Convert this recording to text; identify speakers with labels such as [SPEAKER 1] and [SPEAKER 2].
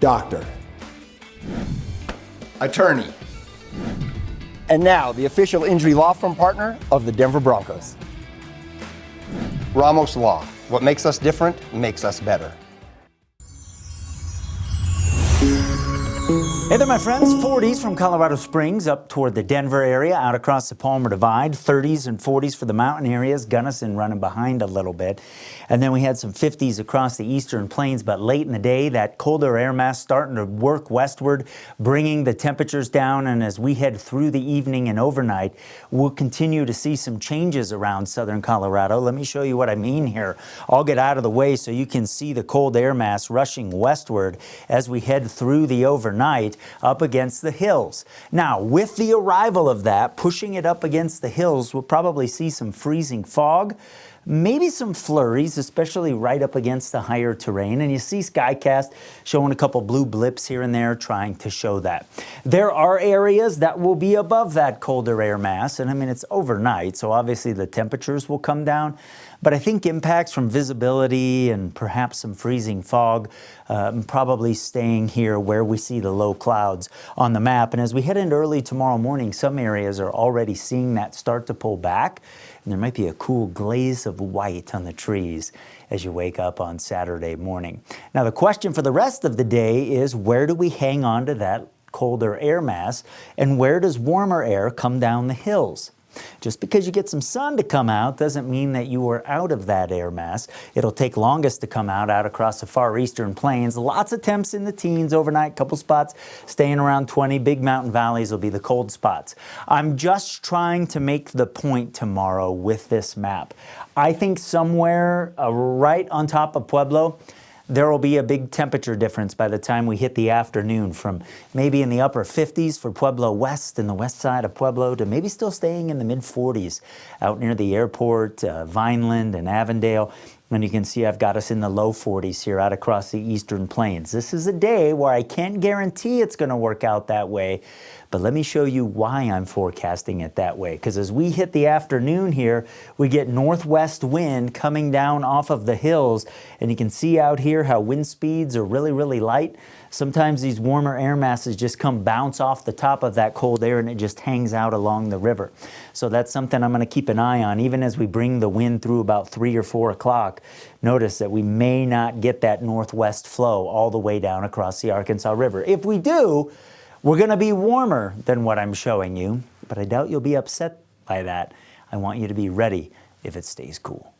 [SPEAKER 1] doctor,
[SPEAKER 2] attorney,
[SPEAKER 1] and now the official injury law firm partner of the Denver Broncos.
[SPEAKER 2] Ramos Law. What makes us different makes us better.
[SPEAKER 3] Hey there, my friends. 40s from Colorado Springs up toward the Denver area, out across the Palmer Divide. 30s and 40s for the mountain areas. Gunnison running behind a little bit. And then we had some 50s across the eastern plains, but late in the day, that colder air mass starting to work westward, bringing the temperatures down. And as we head through the evening and overnight, we'll continue to see some changes around southern Colorado. Let me show you what I mean here. I'll get out of the way so you can see the cold air mass rushing westward as we head through the overnight up against the hills. Now, with the arrival of that, pushing it up against the hills, we'll probably see some freezing fog, maybe some flurries, especially right up against the higher terrain. And you see SkyCast showing a couple blue blips here and there trying to show that. There are areas that will be above that colder air mass. And I mean, it's overnight, so obviously the temperatures will come down. But I think impacts from visibility and perhaps some freezing fog probably staying here where we see the low clouds on the map. And as we head into early tomorrow morning, some areas are already seeing that start to pull back. And there might be a cool glaze of white on the trees as you wake up on Saturday morning. Now, the question for the rest of the day is, where do we hang on to that colder air mass, and where does warmer air come down the hills? Just because you get some sun to come out doesn't mean that you are out of that air mass. It'll take longest to come out across the far eastern plains. Lots of temps in the teens overnight, couple spots staying around 20. Big mountain valleys will be the cold spots. I'm just trying to make the point tomorrow with this map. I think somewhere right on top of Pueblo, there will be a big temperature difference by the time we hit the afternoon, from maybe in the upper 50s for Pueblo West and the west side of Pueblo to maybe still staying in the mid 40s out near the airport, Vineland and Avondale. And you can see I've got us in the low 40s here out across the eastern plains. This is a day where I can't guarantee it's going to work out that way, but let me show you why I'm forecasting it that way. Because as we hit the afternoon here, we get northwest wind coming down off of the hills, and you can see out here how wind speeds are really, really light. Sometimes these warmer air masses just come bounce off the top of that cold air and it just hangs out along the river. So that's something I'm going to keep an eye on, even as we bring the wind through about 3 or 4 o'clock. Notice that we may not get that northwest flow all the way down across the Arkansas River. If we do, we're going to be warmer than what I'm showing you, but I doubt you'll be upset by that. I want you to be ready if it stays cool.